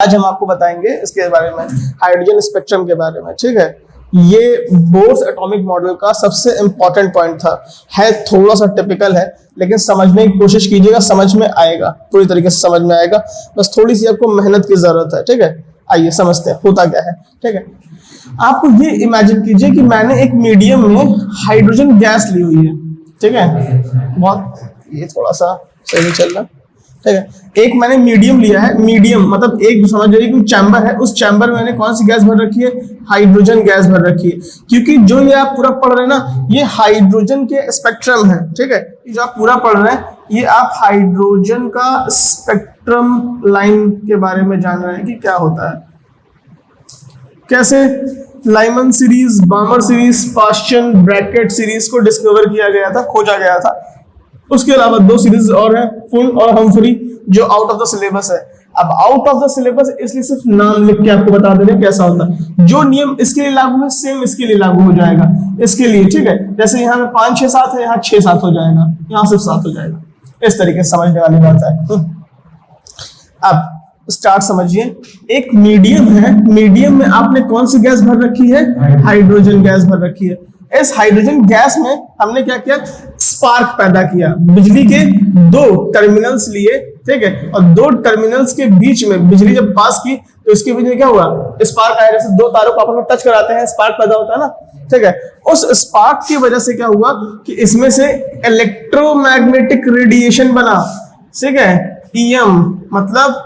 आज हम आपको बताएंगे इसके बारे में, हाइड्रोजन स्पेक्ट्रम के बारे में। ठीक है, ये बोर्स एटॉमिक मॉडल का सबसे इंपॉर्टेंट पॉइंट था। है थोड़ा सा टिपिकल है, लेकिन समझने की कोशिश कीजिएगा, समझ में आएगा, पूरी तरीके से समझ में आएगा। बस थोड़ी सी आपको मेहनत की जरूरत है। ठीक है, आइए समझते हैं होता क्या है। ठीक है, आपको ये इमेजिन कीजिए कि मैंने एक मीडियम में हाइड्रोजन गैस ली हुई है। ठीक है, बहुत ये थोड़ा सा सही चल रहा। ठीक है, एक मैंने मीडियम लिया है। मीडियम मतलब एक समझ जाइए कि चैम्बर है, उस चैम्बर में मैंने कौन सी गैस भर रखी है? हाइड्रोजन गैस भर रखी है। क्योंकि जो ये आप पूरा पढ़ रहे हैं ना, ये हाइड्रोजन के स्पेक्ट्रम है। ठीक है, जो आप पूरा पढ़ रहे हैं ये आप हाइड्रोजन का स्पेक्ट्रम लाइन के बारे में जान रहे हैं कि क्या होता है, कैसे Lyman series, बामर series, पाश्चन, Brackett series को डिस्कवर किया गया था, खोजा गया था। उसके अलावा दो सीरीज और है, फुल और हम्फ्री, जो आउट ऑफ द सिलेबस है। अब आउट ऑफ द सिलेबस इसलिए सिर्फ नाम लिख के आपको बता दे रहे हैं कैसा होता है। जो नियम इसके लिए लागू है सेम इसके लिए लागू हो जाएगा इसके लिए। ठीक है, जैसे यहाँ में 5 6 7 है, यहाँ 6 7 हो जाएगा, यहाँ सिर्फ 7 हो जाएगा। इस तरीके से समझने वाली बात है। अब स्टार्ट समझिए, एक मीडियम है, मीडियम में आपने कौन सी गैस भर रखी है? हाइड्रोजन गैस भर रखी है। इस हाइड्रोजन गैस में हमने क्या किया? स्पार्क पैदा किया। बिजली के 2 टर्मिनल्स लिए, ठीक है, और 2 टर्मिनल्स के बीच में बिजली जब पास की तो इसके बीच में क्या हुआ? स्पार्क आया। जैसे 2 तारों को आपस में टच कराते हैं, स्पार्क पैदा होता है ना। ठीक है, उस स्पार्क की वजह से क्या हुआ कि इसमें से इलेक्ट्रोमैग्नेटिक रेडिएशन बना। ठीक है, ईएम मतलब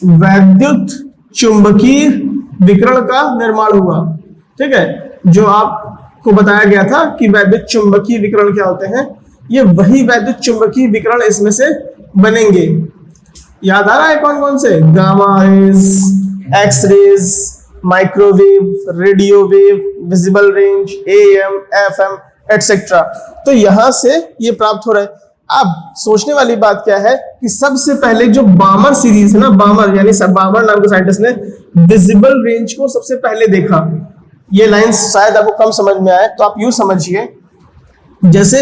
वैद्युत चुंबकीय विकिरण का निर्माण हुआ। ठीक है, जो आपको बताया गया था कि वैद्युत चुंबकीय विकिरण क्या होते हैं, ये वही वैद्युत चुंबकीय विकिरण इसमें से बनेंगे। याद आ रहा है कौन कौन से? Gamma rays, X rays, microwave, radio wave, visible range, AM, FM etcetera. तो यहां से ये प्राप्त हो रहा है। अब सोचने वाली बात क्या है कि सबसे पहले जो बामर सीरीज है ना, बामर यानी बामर नाम के साइंटिस्ट ने विजिबल रेंज को सबसे पहले देखा। ये लाइंस शायद आपको कम समझ में आए, तो आप यूं समझिए, जैसे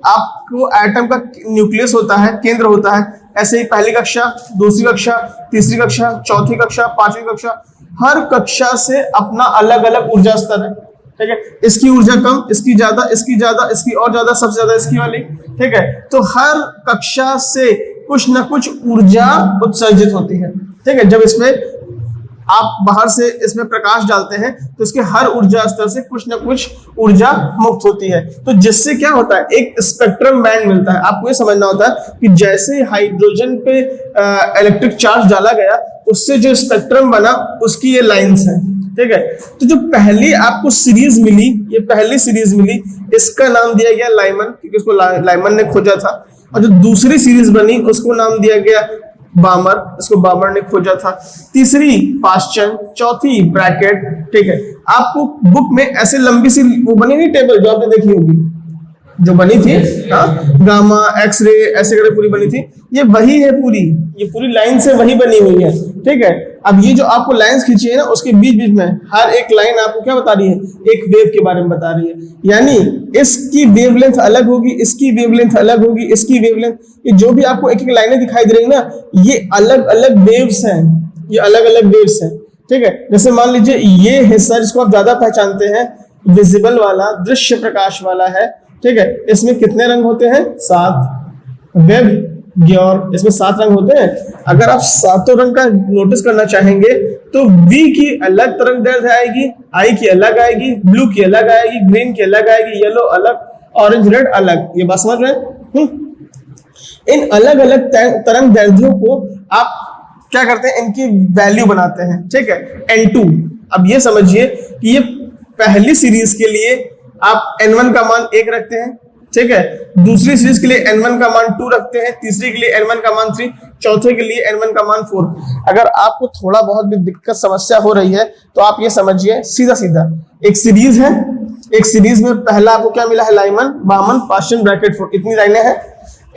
आपको एटम का न्यूक्लियस होता है, केंद्र होता है, ऐसे ही पहली कक्षा, दूसरी कक्षा, तीसरी कक्षा, चौथी कक्षा, 5वीं कक्षा, हर कक्षा से अपना अलग अलग ऊर्जा स्तर है। ठीक है, इसकी ऊर्जा कम, इसकी ज्यादा, इसकी ज्यादा, इसकी और ज्यादा, सबसे ज्यादा इसकी वाली। ठीक है, तो हर कक्षा से कुछ ना कुछ ऊर्जा उत्सर्जित होती है। ठीक है, जब इसमें आप बाहर से इसमें प्रकाश डालते हैं तो इसके हर ऊर्जा स्तर से कुछ ना कुछ ऊर्जा मुक्त होती है। तो जिससे क्या होता है? एक स्पेक्ट्रम बैंड मिलता है। आपको ये समझना होता है कि जैसे हाइड्रोजन पे इलेक्ट्रिक चार्ज डाला गया, उससे जो स्पेक्ट्रम बना उसकी ये लाइंस हैं। ठीक है, तो जो पहली आपको सीरीज मिली, ये पहली सीरीज मिली, इसका नाम दिया गया लाइमन, क्योंकि उसको लाइमन ने खोजा था। और जो दूसरी सीरीज बनी उसको नाम दिया गया बामर, इसको बामर ने खोजा था। तीसरी पाश्चन, चौथी ब्रैकेट। ठीक है, आपको बुक में ऐसे लंबी सी वो बनी नहीं टेबल, जो आपने देखी होगी, जो बनी थी, गामा, एक्स रे, ऐसे करके पूरी बनी थी। ये वही है पूरी, ये पूरी लाइन से वही बनी हुई है। ठीक है, अब ये जो आपको लाइंस खींची है ना, उसके बीच बीच में हर एक लाइन आपको क्या बता रही है? एक वेव के बारे में बता रही है। यानी इसकी वेवलेंथ अलग होगी, इसकी वेवलेंथ अलग होगी, इसकी वेवलेंथ, ये जो भी आपको एक एक लाइनें दिखाई दे रही है ना, ये अलग अलग वेव्स हैं, ये अलग अलग वेव्स हैं। ठीक है, जैसे मान लीजिए ये हिस्सा जिसको आप ज्यादा पहचानते हैं, विजिबल वाला, दृश्य प्रकाश वाला है। ठीक है, इसमें कितने रंग होते हैं? 7। वेब ग्योर, इसमें 7 रंग होते हैं। अगर आप 7 रंग का नोटिस करना चाहेंगे तो V की अलग तरंग दैर्ध्य आएगी, I की अलग आएगी, ब्लू की अलग आएगी, ग्रीन की अलग आएगी, येलो अलग, ऑरेंज रेड अलग। ये बात समझ रहे हैं? इन अलग अलग तरंग दैर्ध्यों को आप क्या करते हैं? इनकी वैल्यू बनाते हैं। ठीक है, N2। अब ये समझिए कि ये पहली सीरीज के लिए आप N1 का मान 1 रखते हैं। ठीक है, दूसरी सीरीज के लिए N1 का मान 2 रखते हैं, तीसरी के लिए N1 का मान 3, चौथे के लिए N1 का मान 4। अगर आपको थोड़ा बहुत भी दिक्कत समस्या हो रही है तो आप ये समझिए, सीधा सीधा एक सीरीज है, एक सीरीज में पहला आपको क्या मिला है? लाइमन, बामन, पाश्चन, ब्रैकेट, 4, इतनी लाइनें हैं।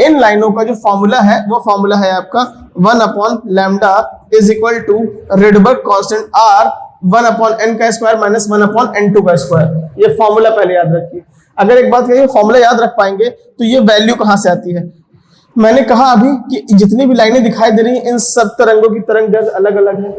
इन लाइनों का जो फॉर्मूला है वो फॉर्मूला है आपका 1/λ is equal to Rydberg constant R 1/n का स्क्वायर माइनस 1/n2 का स्क्वायर। ये फॉर्मूला पहले याद रखिए। अगर एक बात कहिए, फॉर्मूला याद रख पाएंगे तो ये वैल्यू कहां से आती है? मैंने कहा अभी कि जितनी भी लाइनें दिखाई दे रही हैं इन सब तरंगों की तरंग दैर्ध्य अलग अलग है।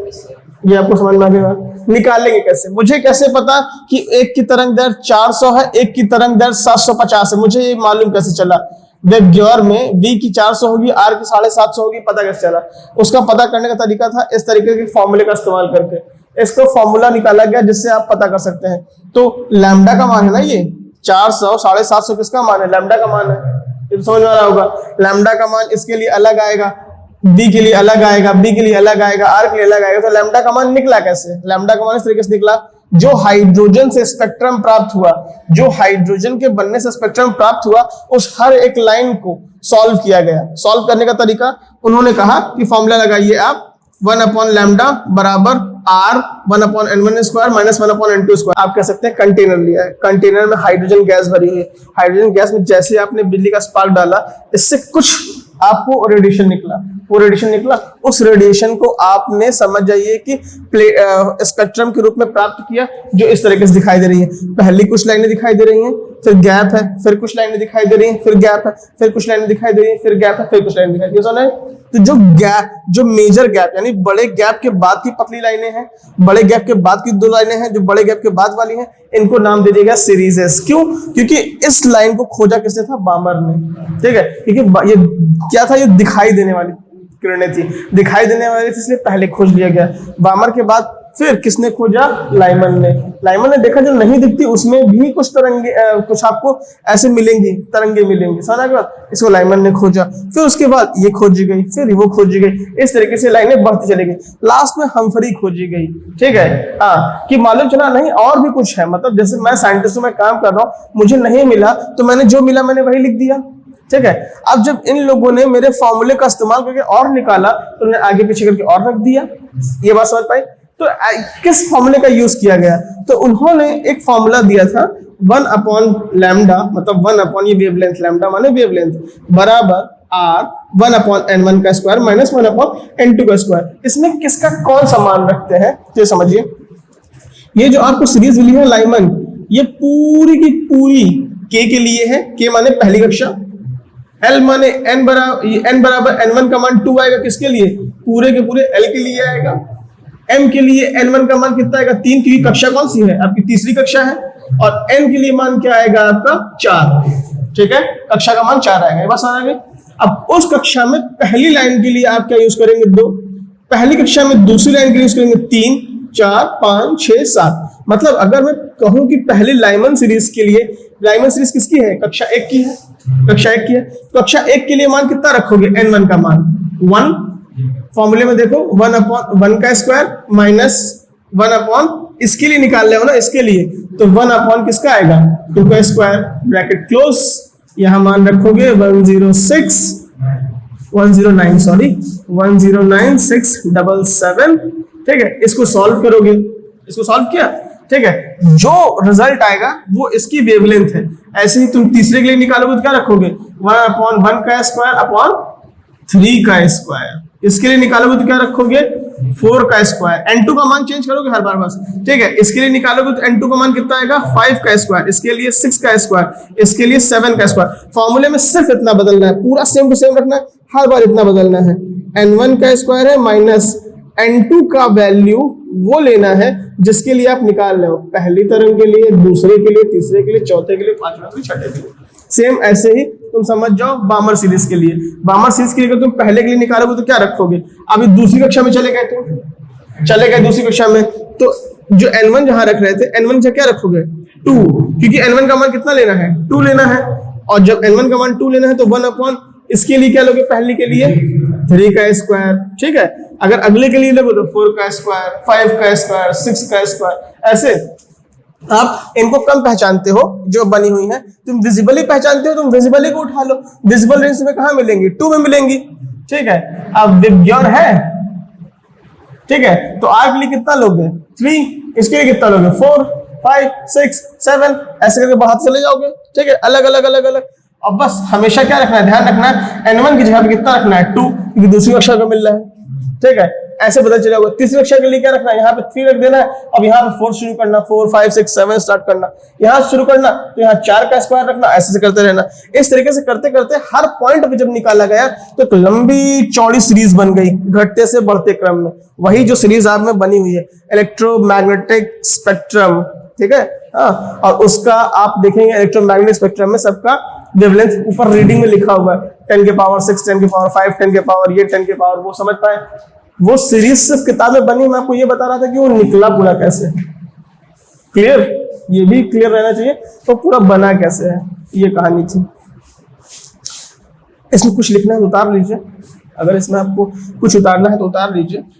ये आपको समझ में आ गया। निकालेंगे कैसे? मुझे कैसे पता कि एक की तरंग दैर्ध्य 400 है, एक की तरंग दैर्ध्य 750 है? मुझे ये मालूम कैसे चला? वेक्टर में v की 400 होगी, r की 750 होगी, पता कैसे चला? उसका पता करने का तरीका था इस तरीके के फॉर्मूले का इस्तेमाल करके। इसको फॉर्मूला निकाला गया जिससे आप पता कर सकते हैं। तो लैम्डा का मान है ना, ये 400 750 किसका मान है? लैम्डा का मान है। तो समझ में आ रहा होगा। लैम्डा का मान इसके लिए अलग आएगा, b के लिए अलग आएगा, b के लिए अलग आएगा, r के लिए अलग आएगा। तो लैम्डा का मान निकला कैसे? लैम्डा का मान इस तरीके से निकला, जो हाइड्रोजन से स्पेक्ट्रम प्राप्त हुआ, जो हाइड्रोजन के बनने से स्पेक्ट्रम प्राप्त हुआ, उस हर एक लाइन को सॉल्व किया गया। सॉल्व करने का तरीका उन्होंने कहा कि फॉर्मूला लगाइए आप 1/लैम्डा बराबर r 1/n1 square minus 1/n2 square. आप कह सकते हैं कंटेनर लिया है, कंटेनर में हाइड्रोजन गैस भरी हुई है। हाइड्रोजन गैस में जैसे आपने बिजली का स्पार्क डाला, इससे कुछ आपको रेडिएशन निकला। वो रेडिएशन निकला, उस रेडिएशन को आपने समझ जाइए कि स्पेक्ट्रम के रूप में प्राप्त किया, जो इस तरीके से दिखाई दे रही है। पहली कुछ लाइनें दिखाई दे रही हैं, फिर गैप है, फिर कुछ लाइनें दिखाई दे रही हैं, फिर गैप है, फिर कुछ लाइनें दिखाई दे रही हैं, फिर गैप है, फिर कुछ लाइनें दिखाई दे रही है। तो जो गैप, जो मेजर गैप यानी बड़े गैप के बाद की पतली लाइनें हैं, बड़े गैप के बाद की दो लाइनें हैं, जो बड़े गैप के बाद वाली हैं, इनको नाम दे दिया सीरीजेस। क्यों? क्योंकि इस लाइन को खोजा किसने था? बामर ने। ठीक है, क्योंकि ये क्या था? ये दिखाई देने वाली किरणें थी, दिखाई देने वाली थी, इसलिए पहले खोज लिया गया। बामर के बाद फिर किसने खोजा? लाइमन ने। लाइमन ने देखा जो नहीं दिखती उसमें भी कुछ तरंगे, कुछ आपको ऐसे मिलेंगी, तरंगे मिलेंगी। समझ गए? इसको लाइमन ने खोजा, फिर उसके बाद ये खोजी गई, फिर वो खोजी गई, इस तरीके से लाइनें बढ़ती चली गई। लास्ट में हम्फ्री खोजी गई। ठीक है, हाँ, कि मालूम चला नहीं और भी कुछ है। मतलब जैसे मैं साइंटिस्ट में काम कर रहा हूँ, मुझे नहीं मिला तो मैंने जो मिला मैंने वही लिख दिया। ठीक है, अब जब इन लोगों ने मेरे फॉर्मूले का इस्तेमाल करके और निकाला तो उन्हें आगे पीछे करके और रख दिया। ये बात समझ पाई? तो किस फॉर्मूले का यूज किया गया? तो उन्होंने एक फॉर्मूला दिया था 1/लैम्डा, मतलब 1 ये वेवलेंथ, लैम्डा माने वेवलेंथ, बराबर r 1/n1 का स्क्वायर माइनस 1/n2 का स्क्वायर। इसमें किसका कौन सा मान रखते हैं तो समझिए। ये जो आपको सीरीज मिली है लाइमन, ये पूरी की पूरी k के लिए है। k माने पहली कक्षा, L माने n बराबर n1 का मान 2 आएगा। किसके लिए? पूरे के पूरे L के लिए आएगा। m के लिए n1 का मान कितना आएगा? 3, क्योंकि कक्षा कौन सी है? आपकी तीसरी कक्षा है। और n के लिए मान क्या आएगा आपका? 4। ठीक है, कक्षा का मान 4 आएगा। ये बात समझ आ गई? अब उस कक्षा में पहली लाइन के लिए आप क्या यूज करेंगे? 2। पहली कक्षा में दूसरी लाइन के लिए यूज करेंगे 3, 4, 5, 6, 7। मतलब अगर मैं कहूं कि पहली लाइमन सीरीज के लिए, लाइमन सीरीज किसकी है? कक्षा 1 की है। कक्षा 1 की है, कक्षा 1 के लिए मान कितना रखोगे? n1 का मान 1। फॉर्मूले में देखो 1/1 का स्क्वायर माइनस 1/, इसके लिए निकाल रहे हो ना, इसके लिए, तो 1/, किसका आएगा? 2 का स्क्वायर, ब्रैकेट क्लोज। यहां मान रखोगे 109,677। ठीक है, इसको सॉल्व करोगे, इसको सॉल्व किया। ठीक है, जो रिजल्ट आएगा वो इसकी वेवलेंथ है। ऐसे ही तुम तीसरे के लिए निकालोगे तो क्या रखोगे? 1/1 का स्क्वायर अपॉन 3 का स्क्वायर। इसके लिए निकालोगे तो क्या रखोगे? 4 का स्क्वायर। n2 का मान चेंज करोगे हर बार बस। ठीक है, इसके लिए निकालोगे तो n2 का मान कितना आएगा? 5 का स्क्वायर। इसके लिए 6 का स्क्वायर, इसके लिए 7 का स्क्वायर। फॉर्मूले में सिर्फ इतना बदलना है, पूरा सेम टू सेम रखना है, हर बार इतना बदलना है। n1 का स्क्वायर है माइनस n2 का वैल्यू वो लेना है जिसके लिए आप निकाल रहे हो। पहली तरंग के लिए, दूसरे के लिए, तीसरे के लिए, चौथे के लिए, पांचवें के लिए, छठे के लिए। सेम ऐसे ही तुम समझ जाओ बामर सीरीज के लिए। बामर सीरीज के लिए तुम पहले के लिए निकालोगे तो क्या रखोगे? अभी दूसरी कक्षा में चले गए, तुम चले गए दूसरी कक्षा में, तो जो n1 जहां रख रहे थे, n1 से क्या रखोगे? 2, क्योंकि n1 का मान कितना लेना है? 2 लेना है। और जब n1 का मान 2 लेना है तो 1/, इसके लिए क्या लोगे? पहली के लिए 3 का स्क्वायर। ठीक है, अगर अगले के लिए लोगे तो 4 का स्क्वायर, 5 का स्क्वायर, 6 का स्क्वायर। ऐसे आप इनको कम पहचानते हो जो बनी हुई है, तुम विजिबली पहचानते हो, तुम विजिबली को उठा लो। विजिबल रेंज में कहां मिलेंगी? 2 में मिलेंगी। ठीक है, अब विज्ञान है। ठीक है, तो आर के लिए कितना लोगे? 3, इसके लिए कितना लोगे? 4, 5, 6, 7, ऐसे करके बढ़ाते चले जाओगे। ठीक है, अलग अलग अलग अलग। और बस हमेशा क्या रखना है? ध्यान रखना है n1 की जगह पे कितना रखना है? 2, क्योंकि दूसरी कक्षा का मिल रहा है। ठीक है, ऐसे पता चला होगा। तीसरी कक्षा के लिए क्या रखना है, यहाँ पे 3 रख देना है, अब यहाँ पे 4 शुरू करना, 4 5 6 7 स्टार्ट करना, यहाँ शुरू करना तो यहाँ 4 का स्क्वायर रखना, ऐसे करते रहना। इस तरीके से करते करते हर पॉइंट पे जब निकाला गया तो एक लंबी चौड़ी सीरीज बन गई घटते से बढ़ते क्रम में। वही जो सीरीज आप में बनी हुई है इलेक्ट्रोमैग्नेटिक स्पेक्ट्रम, ठीक है। हाँ, और उसका आप देखेंगे इलेक्ट्रोमैग्नेटिक स्पेक्ट्रम में सबका वेवलेंथ ऊपर रीडिंग में लिखा हुआ है, 10 के पावर 6, 10 के पावर 5, 10 के पावर ये, 10 के पावर वो, समझ पाए। वो सीरीज सिर्फ किताब में बनी, मैं आपको ये बता रहा था कि वो निकला पूरा कैसे। क्लियर, ये भी क्लियर रहना चाहिए। तो पूरा बना कैसे है, ये कहानी थी। इसमें कुछ लिखना है तो उतार लीजिए, अगर इसमें आपको कुछ उतारना है तो उतार लीजिए।